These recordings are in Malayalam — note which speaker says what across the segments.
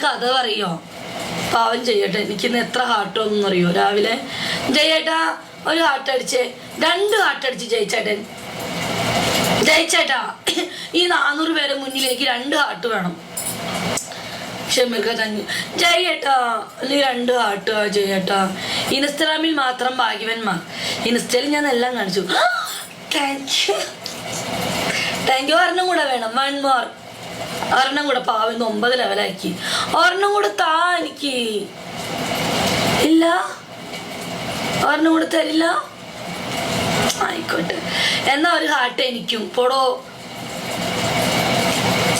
Speaker 1: കഥ പറയോ? പാവം ചെയ്യട്ടെ. എനിക്കിന്ന് എത്ര ഹാർട്ടൊന്നും അറിയോ? രാവിലെ ജയേട്ടാ ഒരു ഹാർട്ടടിച്ച് 2 ഹാർട്ടടിച്ച് ജയിച്ചേട്ടൻ. ജയിച്ചേട്ടാ ഈ 400 പേരെ മുന്നിലേക്ക് 2 ഹാർട്ട് വേണം. ക്ഷമിക്ക തന്നെ ജയേട്ടാ, നീ 2 ഹാർട്ട് ജയേട്ടാ. ഇൻസ്റ്റഗ്രാമിൽ മാത്രം ഭാഗ്യവന്മാർ. ഇൻസ്റ്റയിൽ ഞാൻ എല്ലാം കാണിച്ചു. Thank you. ഒരെണ്ണം കൂടെ വേണം. 1 more. ഒരെണ്ണം കൂടെ. പാവം 9 ലെവലാക്കി. ഒരെണ്ണം കൂടെ താ എനിക്ക്. ഇല്ല, ഒരെണ്ണം കൂടെ തരില്ല. ആയിക്കോട്ടെ, എന്നാ ഒരു ഹാർട്ട് എനിക്കും പൊടോ.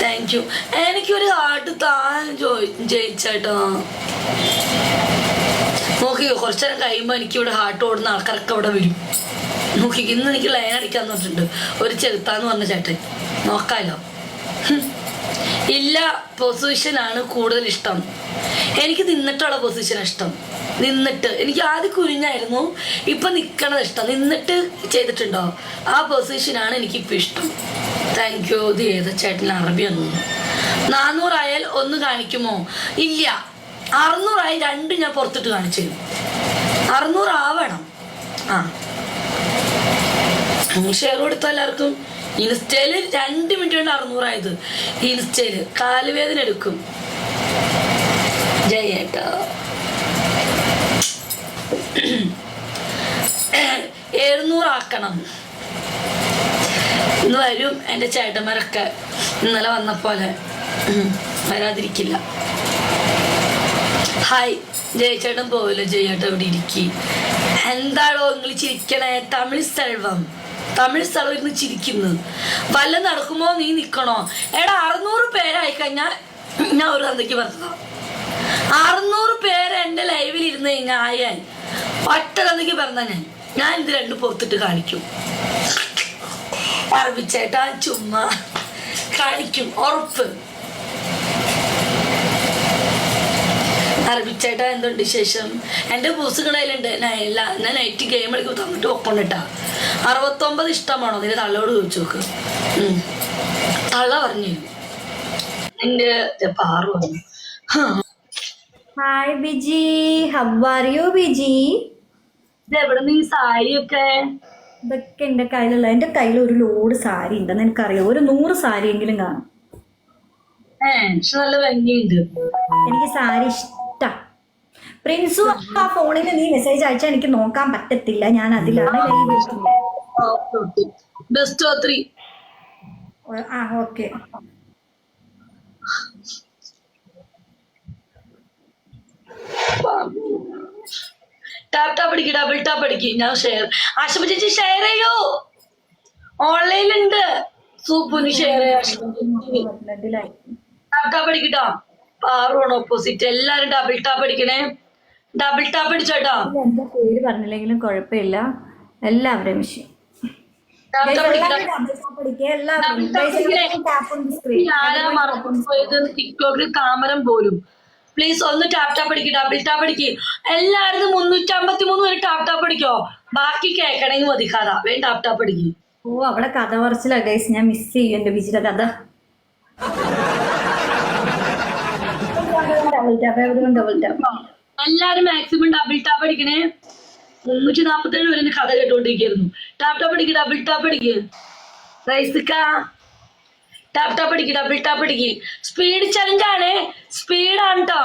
Speaker 1: Thank you. എനിക്കൊരു ഹാർട്ട് താൻ ജയിച്ചേട്ടോ. നോക്കിക്കോ, കുറച്ചു നേരം കഴിയുമ്പോൾ എനിക്കിവിടെ ഹാർട്ട് ഓടുന്ന ആൾക്കാരൊക്കെ ഇവിടെ വരും. നോക്കിക്കോ, ഇന്ന് എനിക്ക് ലൈൻ അടിക്കാൻ പറഞ്ഞിട്ടുണ്ട് ഒരു ചെറുത്താന്ന് പറഞ്ഞ ചേട്ടൻ. നോക്കാലോ. ഇല്ല, പൊസിഷനാണ് കൂടുതൽ ഇഷ്ടം. എനിക്ക് നിന്നിട്ടുള്ള പൊസിഷനാണ് ഇഷ്ടം. നിന്നിട്ട് എനിക്ക് ആദ്യം കുനിഞ്ഞായിരുന്നു, ഇപ്പൊ നിൽക്കണത് ഇഷ്ടം. നിന്നിട്ട് ചെയ്തിട്ടുണ്ടോ ആ പൊസിഷനാണ് എനിക്കിപ്പോൾ ഇഷ്ടം. Thank you. ഇത് ഏത് ചേട്ടൻ അറബി ഒന്നും. 400 ആയാൽ 1 കാണിക്കുമോ? ഇല്ല, 600 ആയി 2 ഞാൻ പുറത്തിട്ട് കാണിച്ചു. 600 ആവണം. ഷെയർ കൊടുത്ത എല്ലാവർക്കും. ഇൻസ്റ്റയില് 2 മിനിറ്റ് കൊണ്ട് 600 ആയത്. ഇൻസ്റ്റയില് കാലുവേദന എടുക്കും. ജയേട്ടാ 700 ആക്കണം. ഇന്ന് വരും എൻ്റെ ചേട്ടന്മാരൊക്കെ. ഇന്നലെ വന്ന പോലെ വരാതിരിക്കില്ല. ഹായ്. ജയച്ചേട്ടൻ പോവില്ല. ജയേട്ടൻ ഇവിടെ ഇരിക്കി. എന്താണോ നിങ്ങൾ ചിരിക്കണേ? തമിഴ് സ്ഥലം ഇരുന്ന് ചിരിക്കുന്നു. വല്ല നടക്കുമോ? നീ നിക്കണോ? എടാ 600 പേരായി കഴിഞ്ഞാൽ ഞാൻ ഒരു തന്തയ്ക്ക് പറഞ്ഞതാ. 600 പേര് എൻ്റെ ലൈവിൽ ഇരുന്ന് കഴിഞ്ഞാൽ ആയാൽ ഒറ്റ തന്തയ്ക്ക് പറഞ്ഞ ഞാൻ ഇത് 2 പുറത്തിട്ട് കാണിക്കും. പറപ്പിച്ചേട്ടാ ചുമ്മാ കാണിക്കും, ഉറപ്പ്. അറബിച്ചേട്ടാ എന്തുണ്ട് വിശേഷം? എൻ്റെ ബൂസ് കടയിലുണ്ട്. ഞാൻ നൈറ്റ് ഗെയിം കളിക്കും. തന്നിട്ട് ഒപ്പണ്ടിട്ടാ. 69 ഇഷ്ടമാണോ? നിന്റെ തള്ളയോട് ചോദിച്ചു നോക്ക്. തള്ള പറഞ്ഞു. നിന്റെ പാറു പറഞ്ഞു.
Speaker 2: Hi Biji, how are you Biji?
Speaker 1: ഇതെവിടെ നീ സാരിയൊക്കെ?
Speaker 2: ഇതൊക്കെ എൻ്റെ കയ്യിലുള്ള. എൻ്റെ കയ്യിൽ ഒരു ലോഡ് സാരി ഉണ്ടെന്ന് എനിക്കറിയാം. ഒരു 100 സാരി എങ്കിലും കാണും.
Speaker 1: പക്ഷെ നല്ല ഭംഗിയുണ്ട്.
Speaker 2: എനിക്ക് സാരി ഇഷ്ടം. പ്രിൻസു, ആ ഫോണിൽ നീ മെസ്സേജ് അയച്ചാൽ എനിക്ക് നോക്കാൻ പറ്റത്തില്ല. ഞാൻ അതിലാണ് ലൈവ്. ഓക്കെ.
Speaker 1: ടാപ്പ് അടിക്ക്, ഡബിൾ ടാപ്പ് അടിക്ക്. ഞാൻ ഷെയർ. ആശുപ ചേച്ചി ഷെയർ ചെയ്യൂ. ഓൺലൈനിലുണ്ട്. സൂപ്പുന് ഷെയർ ടാപ്പ് അടിക്കട്ടോ. പാറുവാണ് ഓപ്പോസിറ്റ്. എല്ലാരും ഡബിൾ ടാപ്പ് അടിക്കണേ. ഡബിൾ ടാപ്പ് അടിച്ചോട്ടോ.
Speaker 2: എന്റെ പേര് പറഞ്ഞില്ലെങ്കിലും കുഴപ്പമില്ല. എല്ലാവരും
Speaker 1: ടിക്ടോക്കിൽ താമരം പോലും. പ്ലീസ് ഒന്ന് ടാപ്പ് അടിക്ക്. ഡബിൾ ടാപ്പ് അടിക്ക്. എല്ലായിടത്തും 353 പേര് ടാപ്പ് അടിക്കോ. ബാക്കി കേൾക്കണമെങ്കിൽ മതി കഥ. വേണ്ട ടാപ്പ് അടിക്ക്.
Speaker 2: ഓ, അവിടെ കഥ പറച്ചില്ല ഗൈസ്. ഞാൻ മിസ് ചെയ്യും എന്റെ ബിജിയുടെ കഥ.
Speaker 1: എല്ലാരും മാക്സിമം ഡബിൾ ടാപ്പ് അടിക്കണേ. 347 പേര് കഥ കേട്ടോണ്ടിരിക്കുന്നു. ടാപ്പ് അടിക്ക്, ഡബിൾ ടാപ്പ് അടിക്ക്. ടാപ്പ് അടിക്ക്, ഡബിൾ ടാപ്പ് അടിക്ക്. സ്പീഡ് ചലഞ്ചാണ്. സ്പീഡാണ് കേട്ടോ.